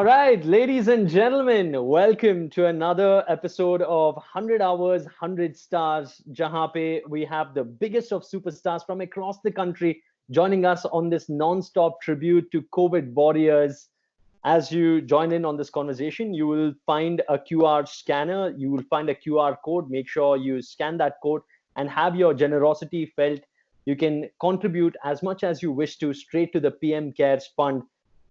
All right, ladies and gentlemen, welcome to another episode of 100 Hours, 100 Stars, jahan pe we have the biggest of superstars from across the country joining us on this non-stop tribute to COVID warriors. As you join in on this conversation, you will find a QR scanner, you will find a QR code. Make sure you scan that code and have your generosity felt. You can contribute as much as you wish to straight to the PM Cares Fund.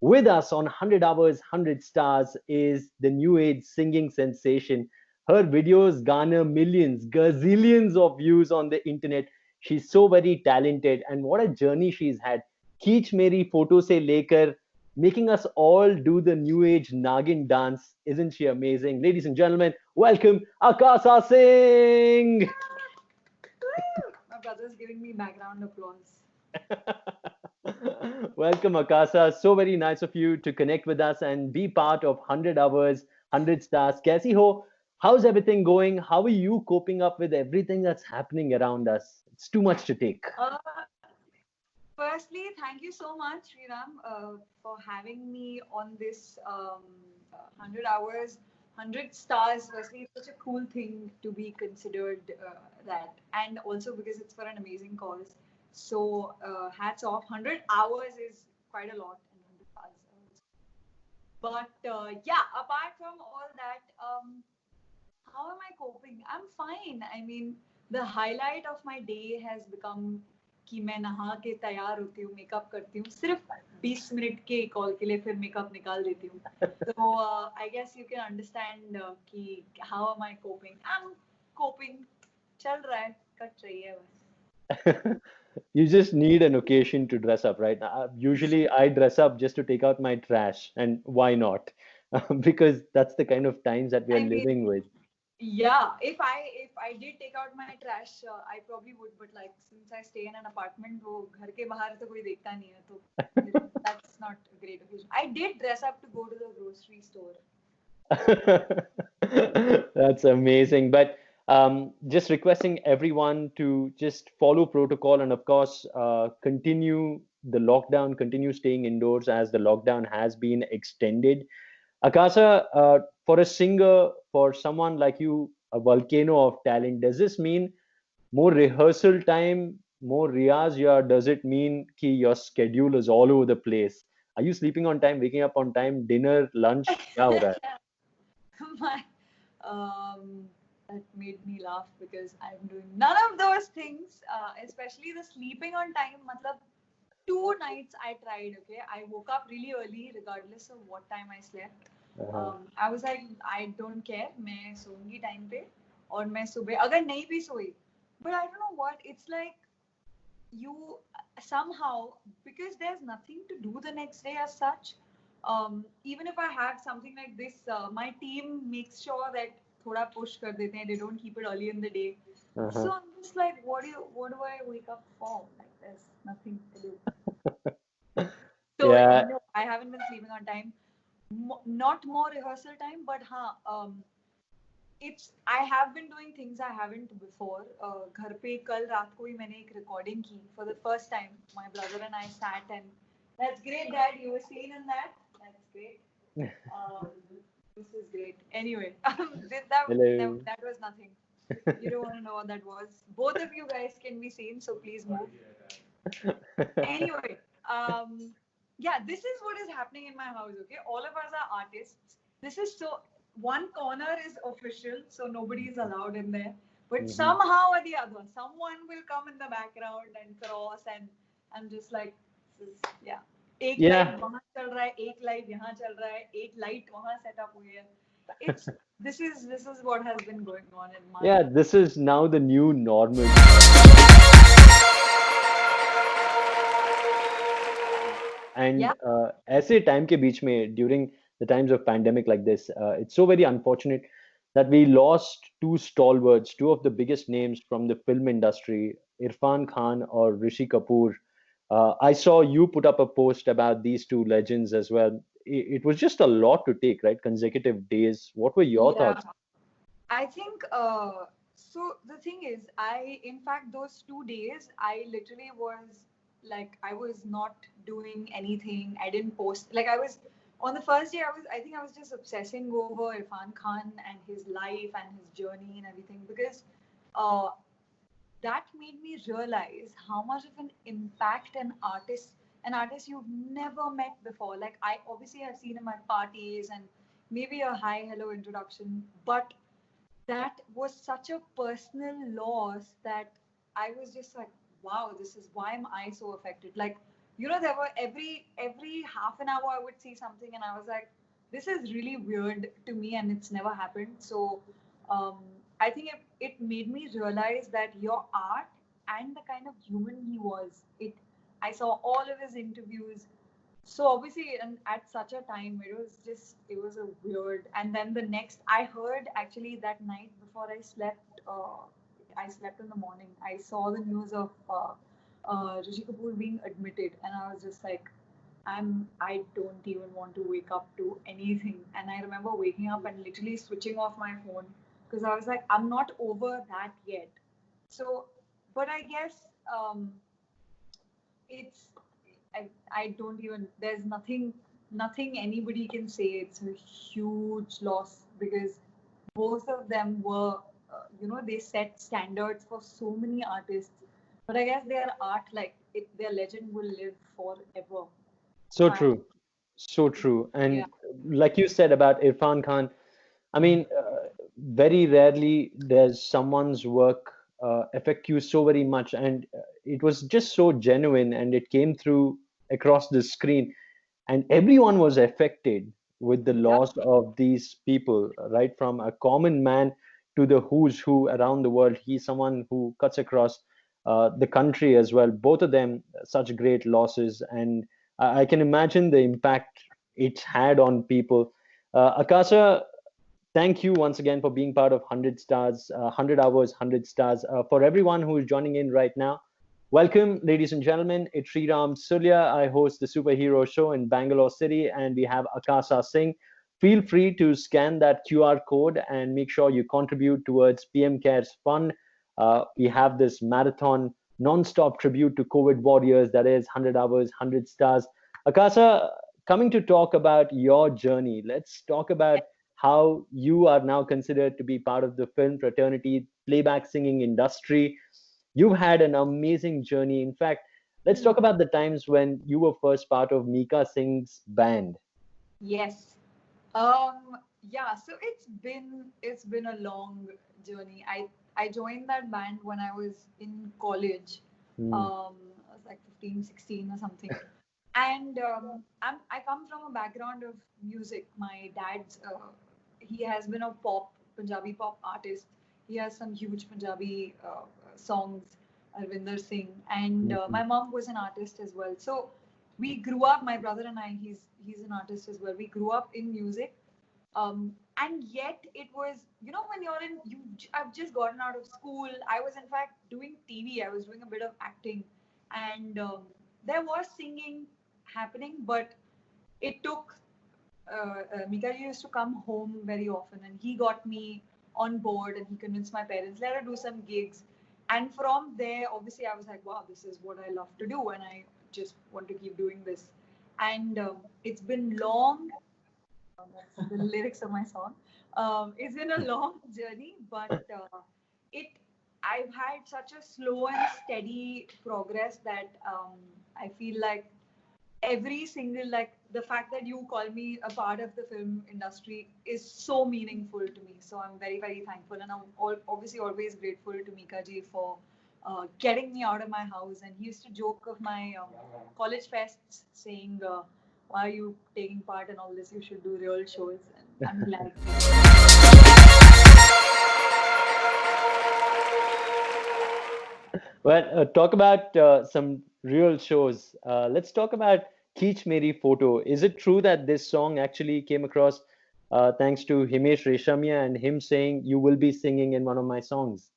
With us on 100 Hours, 100 Stars is the new age singing sensation. Her videos garner millions, gazillions of views on the internet. She's so very talented, and what a journey she's had. Keech Meri photo se lekar, making us all do the new age Nagin dance. Isn't she amazing? Ladies and gentlemen, welcome Akasa Singh. My brother's giving me background applause. Welcome, Akasa. So very nice of you to connect with us and be part of 100 Hours, 100 Stars. Kaisi ho? How's everything going? How are you coping up with everything that's happening around us? It's too much to take. Firstly, thank you so much, Sriram, for having me on this 100 hours, 100 stars. Firstly, it's such a cool thing to be considered that, and also because it's for an amazing cause. So, hats off. 100 hours is quite a lot, and 100 stars. But yeah, apart from all that, how am I coping? I'm fine. I mean, the highlight of my day has become कि मैं नहा के तैयार होती हूँ, makeup करती हूँ, सिर्फ 20 मिनट के कॉल के लिए फिर मेकअप निकाल देती हूँ. So I guess you can understand कि how am I coping? I'm coping. चल रहा है, कट रही है बस. You just need an occasion to dress up, right? Usually, I dress up just to take out my trash, and why not? Because that's the kind of times that we are I mean, living with. yeah, if I did take out my trash, I probably would. But like since I stay in an apartment, वो घर के बाहर तो कोई देखता नहीं है, तो that's not a great occasion. I did dress up to go to the grocery store. That's amazing. But just requesting everyone to just follow protocol and, of course, continue the lockdown, continue staying indoors as the lockdown has been extended. Akasa, for a singer, for someone like you, a volcano of talent, does this mean more rehearsal time, more riyaz, or does it mean ki your schedule is all over the place? Are you sleeping on time, waking up on time, dinner, lunch? Kya ho raha hai? My that made me laugh because I'm doing none of those things, especially the sleeping on time. Matlab, 2 nights I tried. Okay, I woke up really early, regardless of what time I slept. I was like, I don't care. मैं सोऊंगी time पे और मैं सुबह अगर नहीं भी सोई, but I don't know what it's like. You somehow, because there's nothing to do the next day as such. Even if I have something like this, my team makes sure that thoda push kar dete hain. They don't keep it early in the day. So I'm just like, what do I wake up for? Like, there's nothing to do. So Yeah, no, I haven't been sleeping on time. Not more rehearsal time, but it's I have been doing things I haven't before. घर पे कल रात को ही मैंने एक recording की for the first time. My brother and I sat and that's great, Dad. You were seen in that. That's great. This is great. Anyway, hello. that was nothing. You don't want to know what that was. Both of you guys can be seen, so please move. Anyway, yeah, this is what is happening in my house. Okay, all of us are artists. This is so one corner is official, so nobody is allowed in there. But somehow or the other, someone will come in the background and cross, and I'm just like, this is, yeah. एक Yeah, light वहाँ चल रहा है, एक light यहाँ चल रहा है, एक लाइट वहाँ सेटअप हुई है. It's this is what has been going on in my yeah, this is now the new normal. And yeah. ऐसे time के बीच में during the times of pandemic like this, it's so very unfortunate that we lost two stalwarts, two of the biggest names from the film industry, Irfan Khan or Rishi Kapoor. I saw you put up a post about these two legends as well. It was just a lot to take, right? Consecutive days. What were your Yeah. thoughts? I think so. The thing is, in fact, those 2 days, I literally was like, I was not doing anything. I didn't post. Like, I was on the first day, I think I was just obsessing over Irfan Khan and his life and his journey and everything because uh, that made me realize how much of an impact an artist you've never met before. Like I obviously have seen him at parties and maybe a hi hello introduction, but that was such a personal loss that I was just like, wow, this is why am I so affected? Like, there were every half an hour I would see something and I was like, this is really weird to me and it's never happened. So um, I think it made me realize that your art and the kind of human he was, I saw all of his interviews, so obviously, and at such a time, it was a weird. And then the next, I heard actually that night before I slept in the morning. I saw the news of Rishi Kapoor being admitted, and I was just like, I don't even want to wake up to anything. And I remember waking up and literally switching off my phone because I was like, I'm not over that yet. So, but I guess it's I don't even there's nothing anybody can say. It's a huge loss because both of them were they set standards for so many artists, but I guess their art, like their legend will live forever. So So I, true. So true. yeah. And like you said about Irfan Khan, I mean, very rarely does someone's work affect you so very much. And it was just so genuine and it came through across the screen. And everyone was affected with the Yep. loss of these people, right? From a common man to the who's who around the world. He's someone who cuts across the country as well. Both of them, such great losses. And I can imagine the impact it's had on people. Akasa, thank you once again for being part of 100 Stars, 100 Hours, 100 Stars. For everyone who is joining in right now, welcome, ladies and gentlemen. It's Sriram Sullia. I host the superhero show in Bangalore City, and we have Akasa Singh. Feel free to scan that QR code and make sure you contribute towards PM Cares Fund. We have this marathon non-stop tribute to COVID warriors, that is 100 Hours, 100 Stars. Akasa, coming to talk about your journey, let's talk about how you are now considered to be part of the film fraternity, playback singing industry. You've had an amazing journey. In fact, let's talk Hmm. about the times when you were first part of Mika Singh's band. Yes. Yeah, so it's been a long journey. I joined that band when I was in college. Hmm. I was like 15, 16 or something. And I come from a background of music. My dad's he has been a Punjabi pop artist. He has some huge Punjabi songs, Arvinder Singh, and Mhm. my mom was an artist as well. So we grew up. My brother and I. He's an artist as well. We grew up in music, and yet it was when you're in you. I've just gotten out of school. I was in fact doing TV. I was doing a bit of acting, and there was singing happening, but it took Mika used to come home very often, and he got me on board, and he convinced my parents, let her do some gigs. And from there, obviously, I was like, wow, this is what I love to do, and I just want to keep doing this. And it's been long. That's the lyrics of my song. It's been a long journey, but it. I've had such a slow and steady progress that I feel like every single, like the fact that you call me a part of the film industry is so meaningful to me, so I'm very very thankful, and I'm obviously always grateful to Mika ji for getting me out of my house. And he used to joke of my college fests saying, why are you taking part in all this, you should do real shows, and I'm glad. Well, talk about some real shows. Let's talk about Keech Meri Photo. Is it true that this song actually came across thanks to Himesh Reshamia and him saying, you will be singing in one of my songs?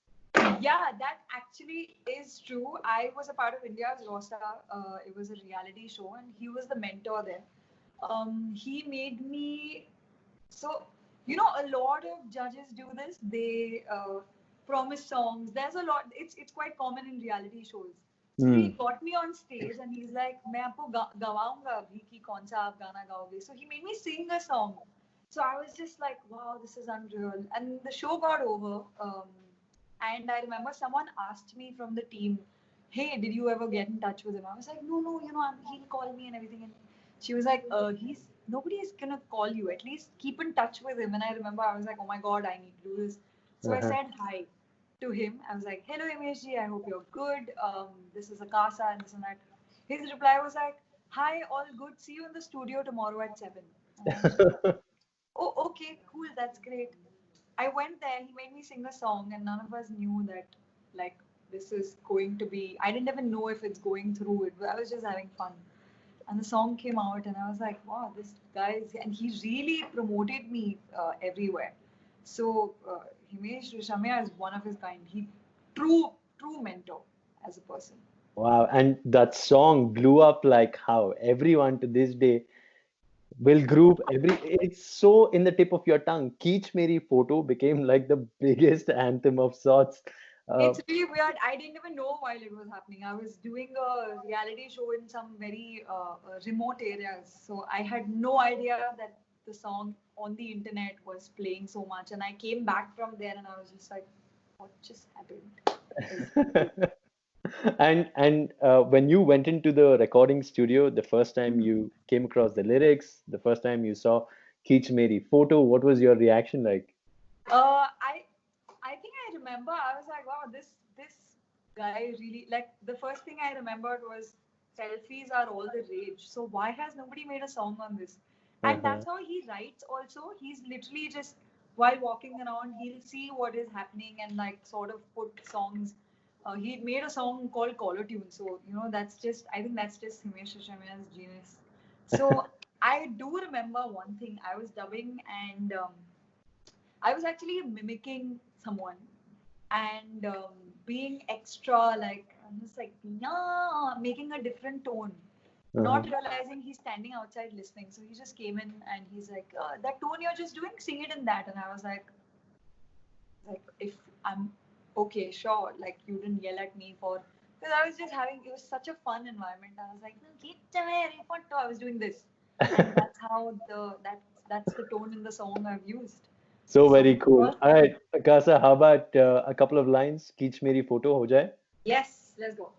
Yeah, that actually is true. I was a part of India's Rosa. It was a reality show, and he was the mentor there. He made me so a lot of judges do this. They promise songs. There's a lot. It's quite common in reality shows. So he Hmm. got me on stage and he's like, मैं आपको गवाऊंगा अभी कि कौन सा आप गाना गाओगे. So he made me sing a song. So I was just like, wow, this is unreal. And the show got over. And I remember someone asked me from the team, hey, did you ever get in touch with him? I was like, no, no, he'll call me and everything. And she was like, nobody is gonna call you. At least keep in touch with him. And I remember I was like, oh my god, I need to do this. So I Uh-huh. said hi to him. I was like, hello, Imeshji, I hope you're good. This is Akasa and this and that. His reply was like, hi, all good. See you in the studio tomorrow at 7. And I was just like, oh, okay, cool, that's great. I went there, he made me sing a song, and none of us knew that, like, this is going to be. I didn't even know if it's going through it, but I was just having fun. And the song came out, and I was like, wow, this guy is. And he really promoted me everywhere. So, Himesh Rishamya is one of his kind. He, true mentor as a person. Wow. And that song blew up like how everyone to this day will group it's so in the tip of your tongue. Keech Meri Photo became like the biggest anthem of sorts. Uh, It's really weird. I didn't even know while it was happening. I was doing a reality show in some very remote areas. So I had no idea that the song on the internet was playing so much. And I came back from there and I was just like, what just happened? Is and when you went into the recording studio, the first time Hmm. you came across the lyrics, the first time you saw Keech Meri Photo, what was your reaction like? Uh, I I think I remember I was like, wow, this guy really like the first thing I remembered was selfies are all the rage. So why has nobody made a song on this? And Uh-huh. that's how he writes also. He's literally just while walking around, he'll see what is happening and like sort of put songs. He made a song called Caller Tune. So, that's just I think that's just Himesh Reshamya's genius. So I do remember one thing. I was dubbing and I was actually mimicking someone and being extra, like, I'm just like, yeah, making a different tone, Uh-huh. not realizing he's standing outside listening. So he just came in and he's like, that tone you're just doing, sing it in that. And I was like, if I'm okay, sure, like, you didn't yell at me for, because I was just having, it was such a fun environment. I was like, I was doing this. And that's how that's the tone in the song I've used. So So very it cool. was All fun. right, Akasa, how about a couple of lines? Keech Meri Photo ho jaye. Yes, let's go.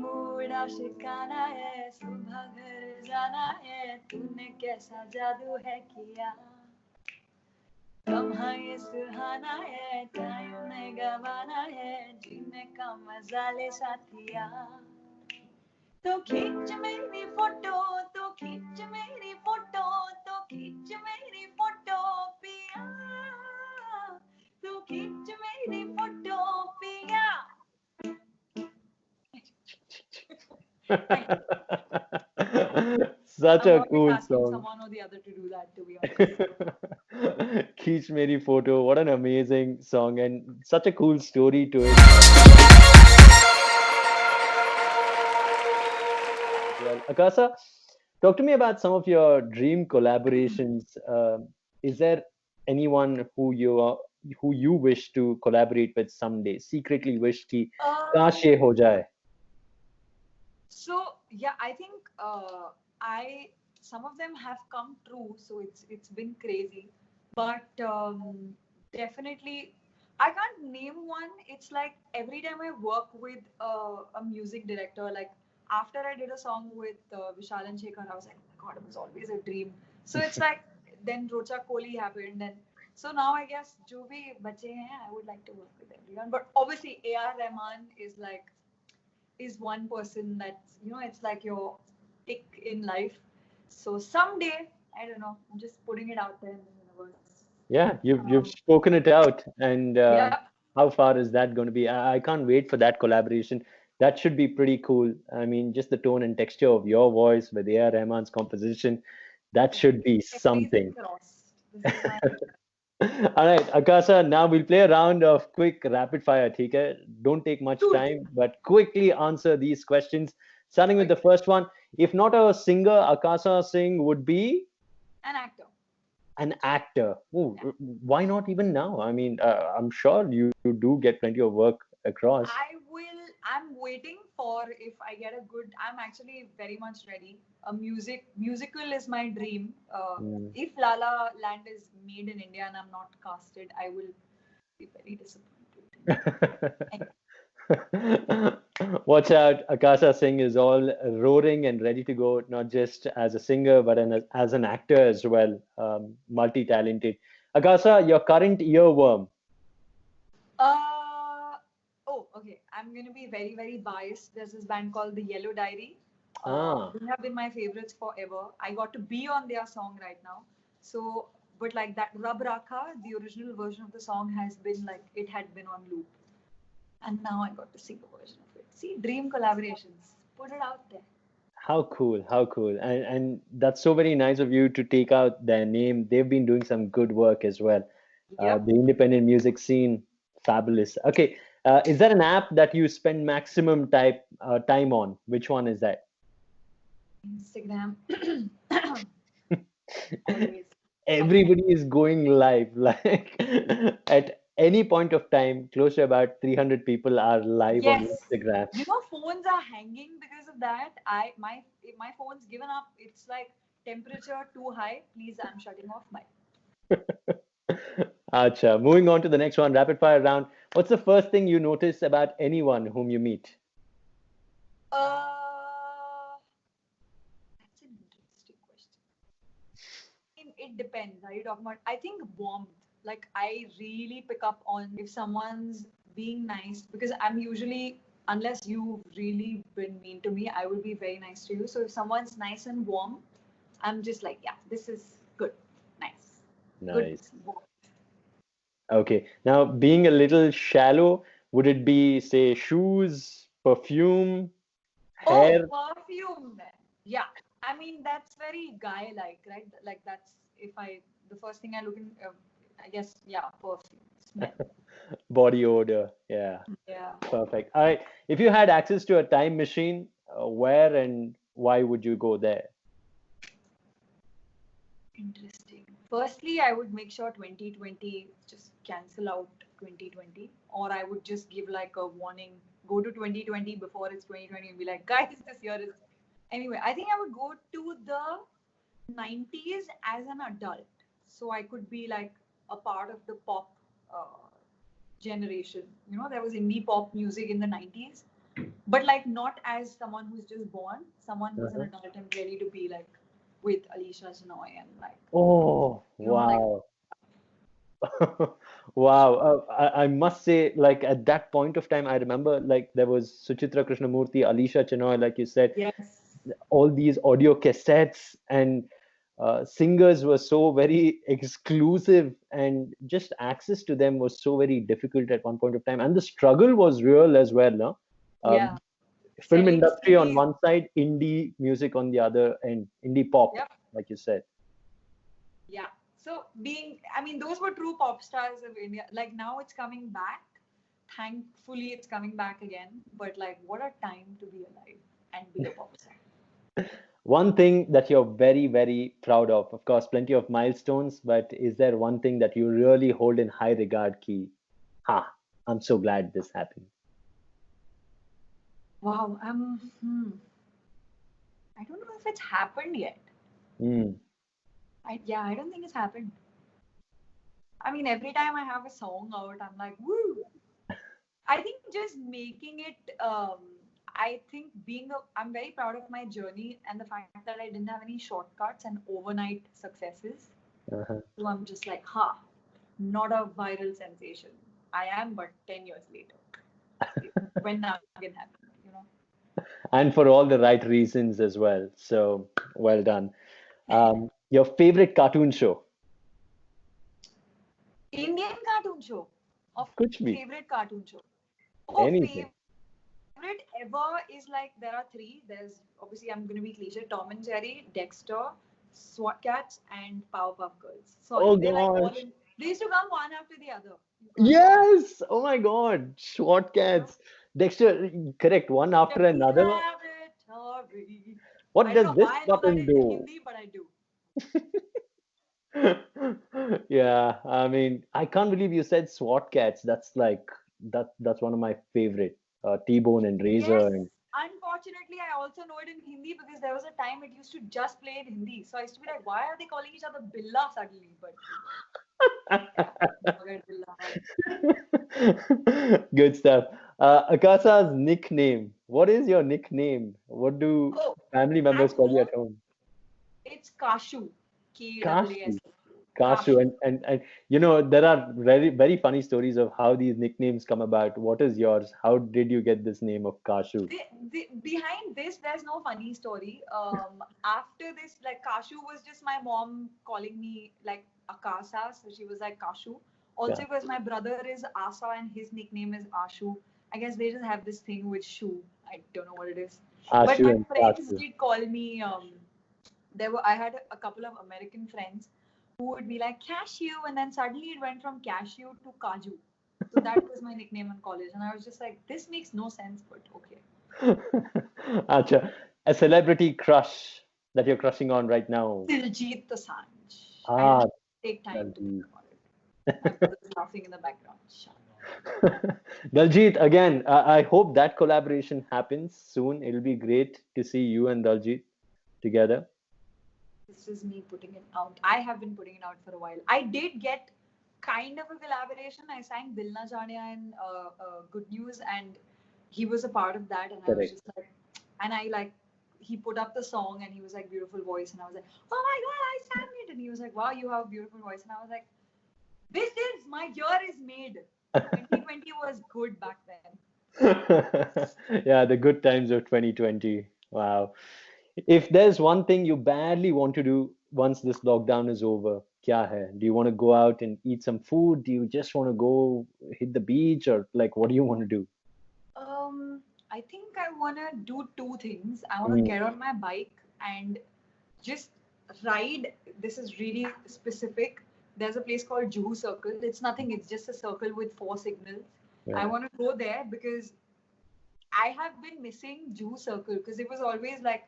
बूढ़ा शिकाना है सुबह घर जाना है तूने कैसा जादू है किया कहाँ ये सुहाना है टाइम ने गवाना है जीने का मजा ले साथिया तो खींच मेरी फोटो तो खींच मेरी फोटो तो खींच मेरी फोटो पिया तो खींच मेरी फोटो पिया Thank you. Such I'm a always cool asking song. someone or the other to do that, to be honest. Keech Photo, what an amazing song and such a cool story to it as well. Akasa, talk to me about some of your dream collaborations. Is there anyone who you wish to collaborate with someday? Secretly wish ki kash ye Um, ho jaye. so yeah, I think I some of them have come true, so it's been crazy, but definitely I can't name one. It's like every time I work with a music director, like after I did a song with Vishal and Shekhar, I was like, oh my God, it was always a dream. So it's like then Rocha Kohli happened, and so now I guess jo bhi bache hain, I would like to work with everyone. But obviously, A.R. Rahman is one person that's it's like your tick in life. So someday, I don't know, I'm just putting it out there in the universe. Yeah, you've um, spoken it out, and yeah, how far is that going to be? I can't wait for that collaboration. That should be pretty cool. I mean, just the tone and texture of your voice with A.R. Rahman's composition, that should be everything something. crossed. This is my All right, Akasa, now we'll play a round of quick rapid fire, ठीक है? Don't take much shoot. time, but quickly answer these questions. Starting with the Okay. first one, if not a singer, Akasa Singh would be An actor. an actor. Ooh, Yeah. why not even now? I mean, I'm sure you do get plenty of work across. I'm waiting for if I get a good. I'm actually very much ready. A musical is my dream. Mm. If Lala Land is made in India and I'm not casted, I will be very disappointed. Watch out, Akasa Singh is all roaring and ready to go, not just as a singer, but as an actor as well, multi-talented. Akasa, your current earworm. Uh, oh, okay. I'm gonna be very, very biased. There's this band called The Yellow Diary. Ah, They have been my favorites forever. I got to be on their song right now. So, but like that Rab Rakha, the original version of the song has been like it had been on loop, and now I got to sing a version of it. See, dream collaborations. Put it out there. how cool, how cool. And that's so very nice of you to take out their name. They've been doing some good work as well. Yep. The independent music scene, fabulous. Okay, is there an app that you spend maximum time on? Which one is that? Instagram. Always. Everybody is going live. Like at any point of time, close to about 300 people are live on Yes. Instagram. You know, phones are hanging because of that. If my phone's given up. It's like temperature too high. Please, I'm shutting off my. Acha. Moving on to the next one, rapid fire round. What's the first thing you notice about anyone whom you meet? That's an interesting question. It depends. Are you talking about? I think warmth. Like I really pick up on if someone's being nice because I'm usually unless you've really been mean to me, I will be very nice to you. So if someone's nice and warm, I'm just like, yeah, this is good, nice, good. Nice. Warm. Okay. Now, being a little shallow, would it be, say, shoes, perfume, Oh, hair? perfume. Yeah, I mean that's very guy-like, right? Like that's if I the first thing I look in, I guess, yeah, perfume smell. Body odor? Yeah. Yeah. Perfect. All right. If you had access to a time machine, where and why would you go there? Interesting. Firstly, I would make sure 2020 just cancel out 2020, or I would just give like a warning. Go to 2020 before it's 2020 and be like, guys, this year is. Anyway, I think I would go to the 90s as an adult, so I could be like a part of the pop generation. You know, there was indie pop music in the 90s, but like not as someone who's just born, someone who's an Uh-huh. adult and ready to be like with Alicia Shenoy and like Oh, like wow. Wow. I must say, like at that point of time, I remember like there was Suchitra Krishnamurti, Alisha Chenoy, like you said, yes, all these audio cassettes and singers were so very exclusive and just access to them was so very difficult at one point of time. And the struggle was real as well, no? yeah, Film selling industry on CDs. one side, indie music on the other, and indie pop, Yep, like you said. yeah. So being, I mean, those were true pop stars of India. Like now it's coming back. Thankfully, it's coming back again. But like, what a time to be alive and be a pop star. One thing that you're very, very proud of course, plenty of milestones, but is there one thing that you really hold in high regard, Ki? Ha, I'm so glad this happened. Wow. I don't know if it's happened yet. Mm. Yeah, I don't think it's happened. I mean, every time I have a song out, I'm like, woo. I think just making it. I think I'm very proud of my journey and the fact that I didn't have any shortcuts and overnight successes. Uh-huh. So I'm just like, ha, not a viral sensation. I am, but 10 years later, when now again happen. And for all the right reasons as well. So well done. Your favorite cartoon show? Indian cartoon show. Of Could be favorite cartoon show. Oh, anything. favorite ever is like there are three. There's obviously I'm going to be cliche. Tom and Jerry, Dexter, SWAT Cats, and Powerpuff Girls. Sorry, they're Oh like all in. gosh. They used to come one after the other in cartoons. Yes. Oh my God. SWAT You know, cats. Dexter, correct. One after Jackie another. Rabbit, sorry. What I don't does know this why I know that button in do? Hindi, but I do. Yeah, I mean, I can't believe you said SWAT cats. That's one of my favorite. T-Bone and Razor Yes, and unfortunately, I also know it in Hindi because there was a time it used to just play in Hindi. So I used to be like, why are they calling each other Billa suddenly? But yeah, forget Billa. good stuff. Akasa's nickname. What is your nickname? What do Oh, family at members call you home, at home? it's Kashu. Kashu. Kashu. Kashu. Kashu. And there are very, very funny stories of how these nicknames come about. What is yours? How did you get this name of Kashu? Behind this, there's no funny story. After this, like Kashu was just my mom calling me like Akasa, so she was like Kashu. Also, Yeah. because my brother is Asa and his nickname is Ashu. I guess they just have this thing with Shu. I don't know what it is. But Ashu my and friends Kashu. did call me. I had a couple of American friends who would be like cashew, and then suddenly it went from cashew to kaju. So that was my nickname in college, and I was just like, this makes no sense, but okay. Acha. A celebrity crush that you're crushing on right now. Diljit Dosanjh. I Ah, didn't take time to think Daljit. about it. My brother's laughing in the background. Shut up. Daljit, again, I hope that collaboration happens soon. It'll be great to see you and Daljit together. This is me putting it out. I have been putting it out for a while. I did get kind of a collaboration. I sang Dil Na Jane in Good News, and he was a part of that. And I was Correct. just like, and I like, he put up the song, and he was like, beautiful voice, and I was like, oh my god, I sang it, and he was like, wow, you have a beautiful voice, and I was like, this is my year is made. 2020 was good back then. Yeah, the good times of 2020. Wow. If there's one thing you badly want to do once this lockdown is over, kya hai? Do you want to go out and eat some food? Do you just want to go hit the beach, or like what do you want to do? I think I want to do two things. I want to Mm, get on my bike and just ride. This is really specific. There's a place called Juhu Circle. It's nothing, it's just a circle with four signals. I yeah. want to go there because I have been missing Juhu Circle because it was always like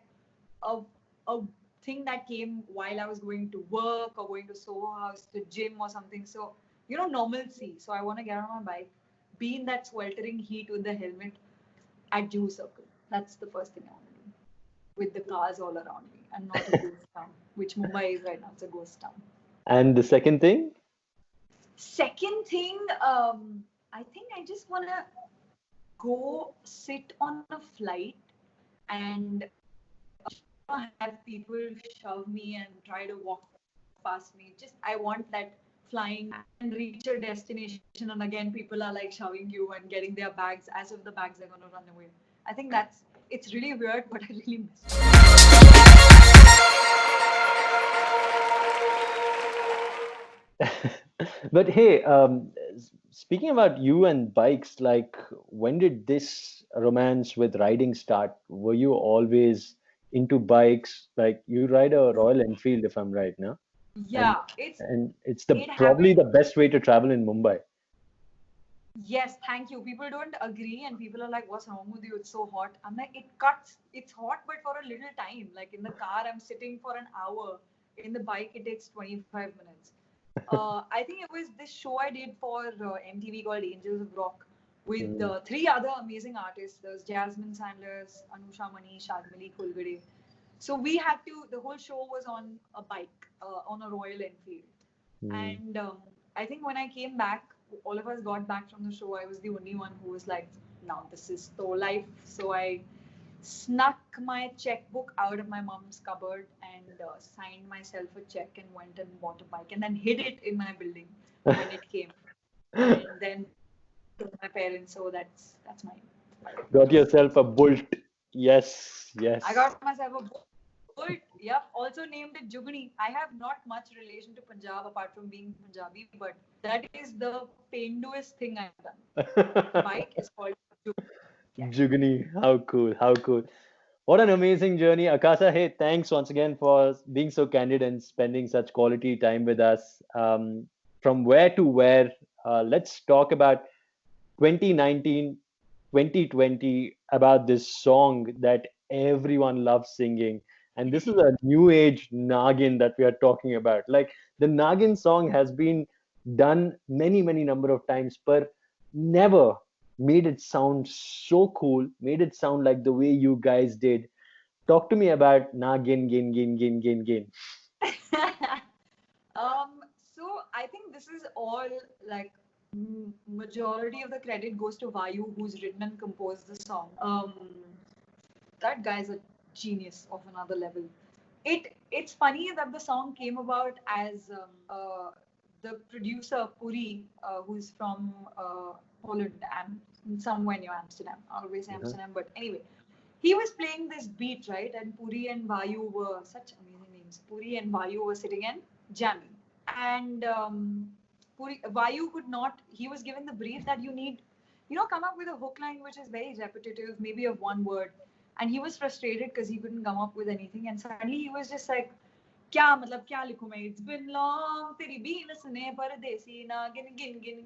a, a thing that came while I was going to work or going to Soho House, to gym or something. So, normalcy. So I want to get on my bike, be in that sweltering heat with the helmet at Juhu Circle. That's the first thing I want to do with the cars all around me and not a ghost town, which Mumbai is right now. It's a ghost town. And the second thing? Second thing, I think I just want to go sit on a flight and have people shove me and try to walk past me. Just I want that flying and reach a destination, and again people are like shoving you and getting their bags as if the bags are going to run away. I think it's really weird, but I really miss But hey, speaking about you and bikes, like when did this romance with riding start? Were you always into bikes? Like you ride a Royal Enfield, if I'm right now, it. and Yeah, it's the it probably happened. the best way to travel in Mumbai. Yes, thank you. People don't agree, and people are like, "What's wrong with you? It's so hot." I'm like, "It cuts. It's hot, but for a little time. Like in the car, I'm sitting for an hour. In the bike, it takes 25 minutes." I think it was this show I did for MTV called Angels of Rock with Mm, three other amazing artists. There's Jasmine Sanders, Anusha Mani, Shadmali Kulgade. So we had to. The whole show was on a bike, on a Royal Enfield. mm. And I think when I came back, all of us got back from the show. I was the only one who was like, now this is store life. So I snuck my checkbook out of my mom's cupboard and signed myself a check and went and bought a bike and then hid it in my building when it came. And then told my parents, so that's mine. Got yourself a Bolt. Yes, I yes. got myself a Bolt. Yep. Also named it Jugni. I have not much relation to Punjab apart from being Punjabi, but that is the painduest thing I've done. Bike is called Jugni. Yeah. Jugni, how cool, how cool. What an amazing journey. Akasa, hey, thanks once again for being so candid and spending such quality time with us. From where to where, let's talk about 2019, 2020, about this song that everyone loves singing. And this is a new age Nagin that we are talking about. Like the Nagin song has been done many number of times, but never made it sound so cool, made it sound like the way you guys did. Talk to me about Nagin, Gin, Gin, Gin, Gin, Gin. So I think this is all like majority of the credit goes to Vayu, who's written and composed the song. That guy's a genius of another level. It's funny that the song came about as the producer Puri, who's from Holland and somewhere near Amsterdam. I always say Uh-huh. Amsterdam, but anyway, he was playing this beat, right? And Puri and Vayu were such amazing names. Puri and Vayu were sitting and jamming. And Vayu could not, he was given the brief that you need, come up with a hook line which is very repetitive, maybe of one word. And he was frustrated because he couldn't come up with anything. And suddenly he was just like, क्या मतलब क्या लिखूं मैं? It's been long, तेरी been सुने परदेसी ना गिन गिन गिन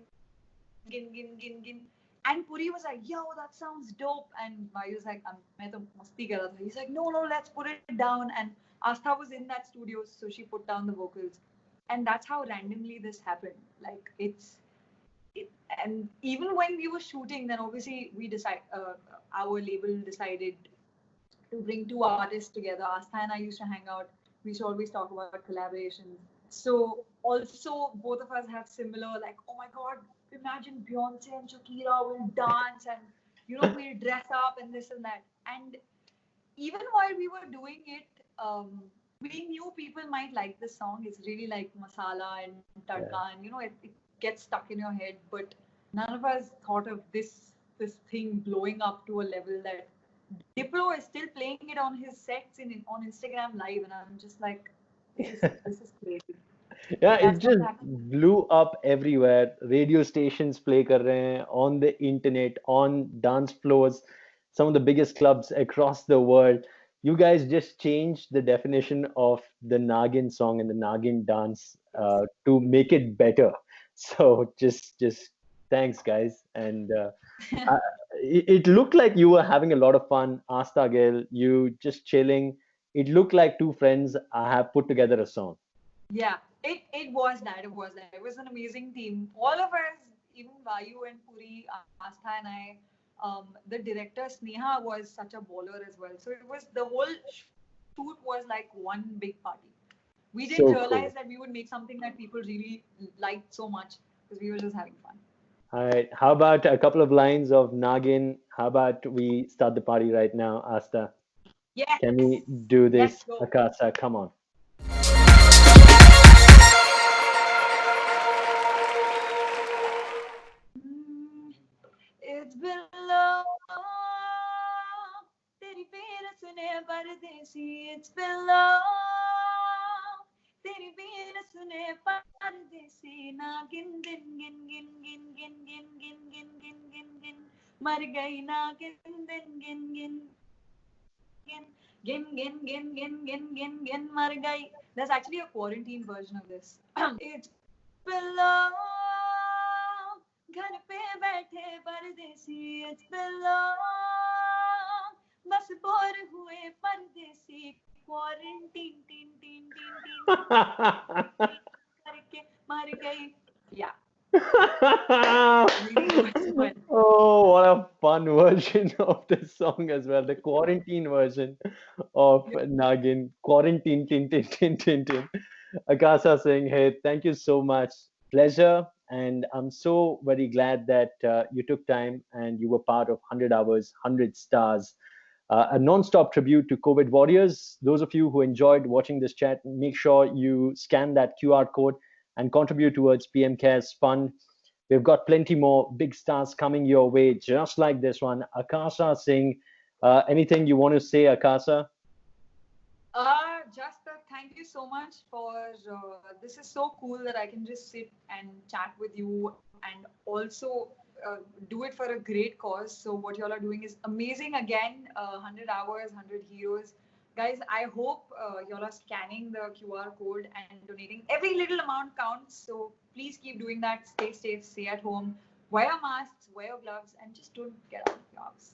gin gin gin gin. And Puri was like, yo, that sounds dope. And Vayu was like, मैं तो मस्ती कर रहा था. He's like, no, let's put it down. And Astha was in that studio, so she put down the vocals. And that's how randomly this happened. Like and even when we were shooting, then obviously our label decided to bring two artists together. Astha and I used to hang out. We used to always talk about collaborations. So also both of us have similar like, oh my god, imagine Beyonce and Shakira will dance and we'll dress up and this and that. And even while we were doing it, we knew people might like this song. It's really like masala and tadka, Yeah. and it gets stuck in your head. But none of us thought of this thing blowing up to a level that Diplo is still playing it on his sets on Instagram Live, and I'm just like, this is crazy. Yeah, But it that's what just happened. blew up everywhere. Radio stations play kar rahe hain, on the internet, on dance floors, some of the biggest clubs across the world. You guys just changed the definition of the Nagin song and the Nagin dance Yes. to make it better. So just thanks, guys. And uh, it looked like you were having a lot of fun. Asta Gail, you just chilling. It looked like two friends have put together a song. Yeah, it was that. It was that. It was an amazing team. All of us, even Vayu and Puri, Astha and I, the director Sneha was such a baller as well. So it was the whole shoot was like one big party. We didn't So realize that cool. we would make something that people really liked so much because we were just having fun. All right. How about a couple of lines of Nagin? How about we start the party right now, Asta? Can Yes, we do let's this, go. Akasa? Come on. Mm, it's been long, तेरी पीर सुने परदेसी. It's been long, तेरी पीर सुने परदेसी. ना गिन गिन गिन गिन गिन गिन गिन गिन गिन गिन गिन गिन मर गई ना गिन गिन गिन गिन गिन गिन गिन गिन गिन गिन गिन गिन मर गई. There's actually a quarantine version of this. It's been long, घर पे बैठे परदेसी. It's been long, बस बोर हुए परदेसी. Quarantine tin tin tin tin करके मर गई. Yeah, really was fun. Oh, what a fun version of this song as well. The quarantine version of Nagin. Quarantine, tin, tin, tin, tin, tin. Akasa Singh, hey, thank you so much. Pleasure. And I'm so very glad that you took time and you were part of 100 Hours, 100 Stars, a non-stop tribute to COVID warriors. Those of you who enjoyed watching this chat, make sure you scan that QR code and contribute towards PM Cares Fund. We've got plenty more big stars coming your way, just like this one. Akasa Singh, anything you want to say, Akasa? Just thank you so much for this is so cool that I can just sit and chat with you and also do it for a great cause. So what y'all are doing is amazing. Again, 100 hours, 100 heroes. Guys, I hope y'all are scanning the QR code and donating. Every little amount counts. So please keep doing that. Stay safe, stay at home, wear masks, wear your gloves, and just don't get out of your house.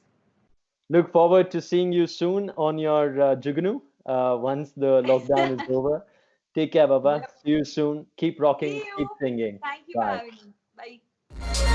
Look forward to seeing you soon on your Jugunu. once the lockdown is over. Take care, Baba. Yep. See you soon. Keep See rocking, keep you. singing. Thank you for Bye. having me. Bye.